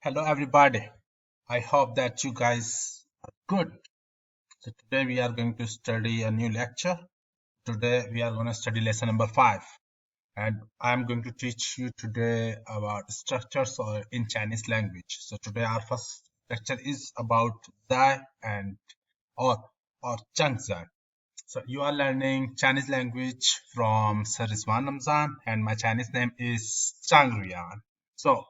Hello, everybody. I hope that you guys are good. So, today we are going to study a new lecture. Today we are going to study lesson number 5. And I'm going to teach you today about structures or in Chinese language. So, today our first lecture is about Zai and or or Zhengzai. So, you are learning Chinese language from Sir Rizwan Ramzan, and my Chinese name is Zhang Ruyan. So,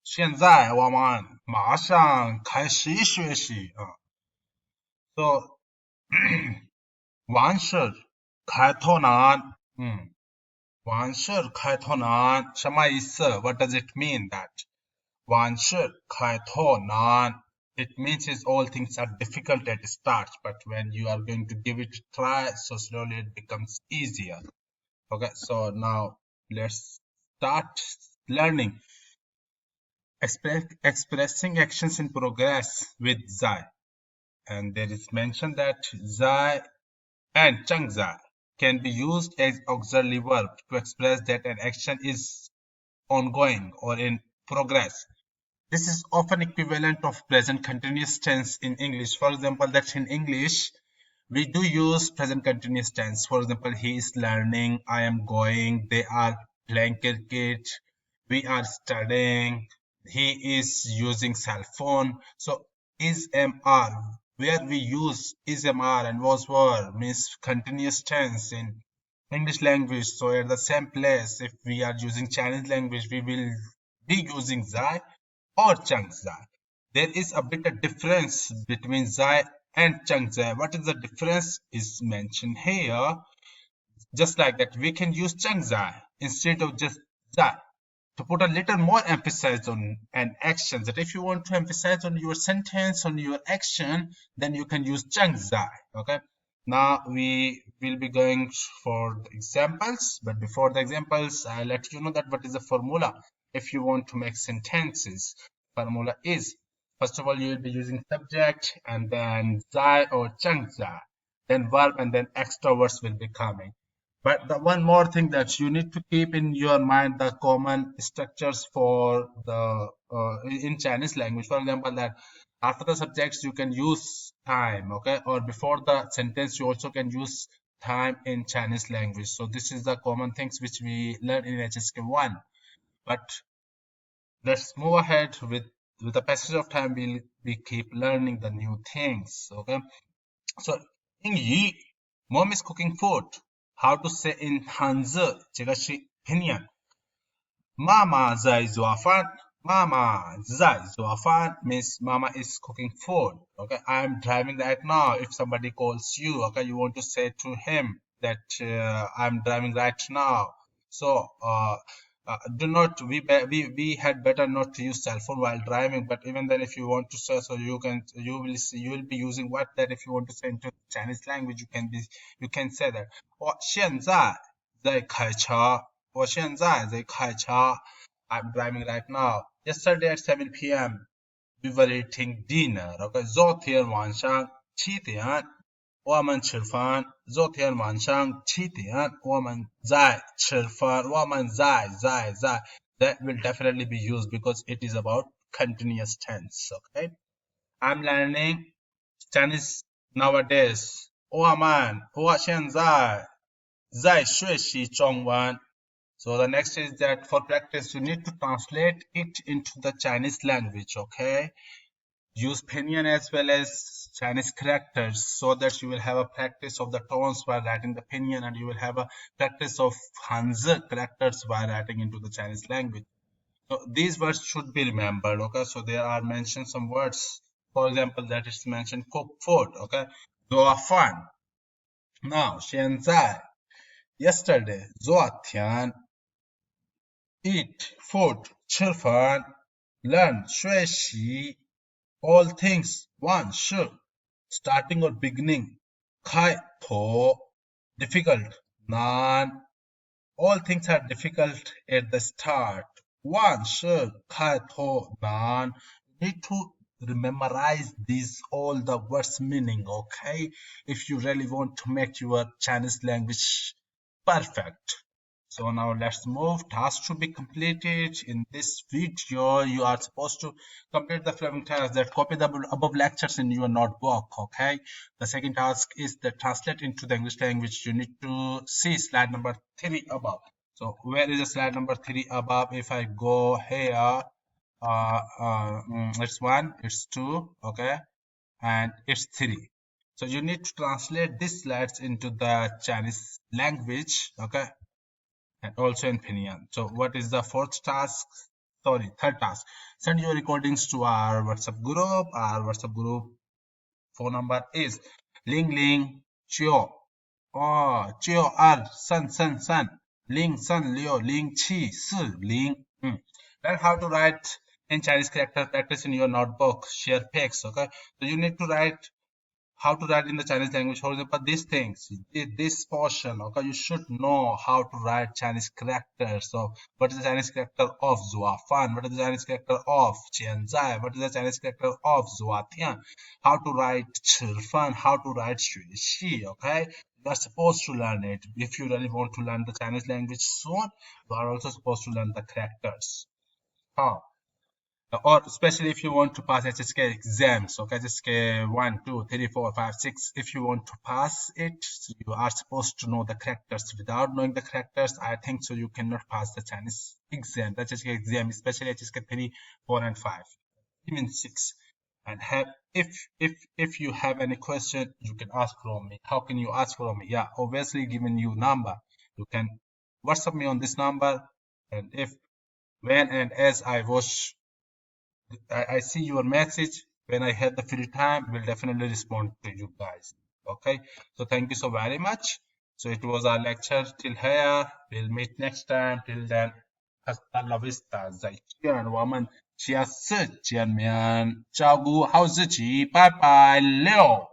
现在我们马上开始学习啊。So 完事开头难，完事开头难，什么意思？What does it mean that 完事开头难？It means is all things are difficult at the start, but when you are going to give it a try, so slowly it becomes easier. Okay, so now let's start learning. Expressing actions in progress with Zai. And there is mentioned that Zai and Zhengzai can be used as auxiliary verb to express that an action is ongoing or in progress. This is often equivalent of present continuous tense in English. For example, that in English, we do use present continuous tense. For example, he is learning, I am going, they are playing cricket, we are studying, he is using cell phone. So is mr, where we use is mr and was were means continuous tense in English language. So at the same place, if we are using Chinese language, we will be using Zai or Zhengzai. There is a bit of difference between Zai and Zhengzai. What is the difference is mentioned here. Just like that, we can use Zhengzai instead of just Zai to put a little more emphasis on an action. That if you want to emphasize on your sentence, on your action, then you can use Zhengzai. Okay. Now we will be going for the examples, but before the examples, I'll let you know that what is the formula. If you want to make sentences, formula is, first of all, you will be using subject and then Zai or Zhengzai, then verb and then extra words will be coming. But the one more thing that you need to keep in your mind, the common structures for the in Chinese language. For example, that after the subjects you can use time, okay, or before the sentence you also can use time in Chinese language. So this is the common things which we learn in HSK1. But let's move ahead with the passage of time. We keep learning the new things, okay. So 英语 mom is cooking food. How to say in Hanzi 这个是 opinion. 妈妈在做饭. Mama 在做饭 means mama is cooking food. Okay, I am driving right now. If somebody calls you, okay, you want to say to him that I'm driving right now. So do not we had better not to use cell phone while driving. But even then, if you want to say, so you will be using what, that if you want to say into Chinese language, you can say that 我现在在开车，我现在在开车。I'm driving right now. Yesterday at 7 p.m. we were eating dinner. Okay, 昨天晚上7点我们吃饭。昨天晚上7点我们在吃饭。我们在。That will definitely be used because it is about continuous tense. Okay, I'm learning Chinese nowadays. 我现在在学习中文。So the next is that for practice, you need to translate it into the Chinese language, okay? Use pinyin as well as Chinese characters so that you will have a practice of the tones while writing the pinyin, and you will have a practice of Hanzi characters while writing into the Chinese language. So these words should be remembered, okay? So there are mentioned some words, for example, that is mentioned cook food, okay? 做饭 Now, 现在 yesterday 昨天 eat food 吃饭 learn 学习 all things one 是 starting or beginning 开头 difficult 难 all things are difficult at the start one 是开头难 need to memorize these all the words meaning, okay, if you really want to make your Chinese language perfect. So now let's move. Task to be completed. In this video, you are supposed to complete the following tasks that copy the above lectures in your notebook. Okay. The second task is the translate into the English language. You need to see slide number 3 above. So where is the slide number 3 above? If I go here, it's 1, it's 2, okay, and it's 3. So you need to translate these slides into the Chinese language, okay, and also in Pinyin. So what is the fourth task? Sorry, third task. Send your recordings to our WhatsApp group. Our WhatsApp group phone number is Ling Ling Chio. Oh, Chio Al San San San. Ling San Liu Ling Chi Si Ling. Learn how to write in Chinese character. Practice in your notebook. Share pics. Okay. So you need to write how to write in the Chinese language. For example, these things, this portion, okay, you should know how to write Chinese characters. So, what is the Chinese character of Zuafan? What is the Chinese character of Zai? What is the Chinese character of Zuatian? How to write Chilfan? How to write Shi? Okay, you are supposed to learn it. If you really want to learn the Chinese language soon, you are also supposed to learn the characters. How? Or especially if you want to pass HSK exams, okay, HSK 1, 2, 3, 4, 5, 6. If you want to pass it, you are supposed to know the characters. Without knowing the characters, I think so you cannot pass the Chinese exam, the HSK exam, especially HSK 3, 4, and 5, even 6. And have if you have any question, you can ask from me. How can you ask from me? Yeah, obviously given you number, you can WhatsApp me on this number, and if when and as I see your message when I have the free time, will definitely respond to you guys. Okay, so thank you so very much. So it was our lecture till here. We'll meet next time. Till then, hasta la vista, 再见，我们下次见面，照顾好自己，拜拜了。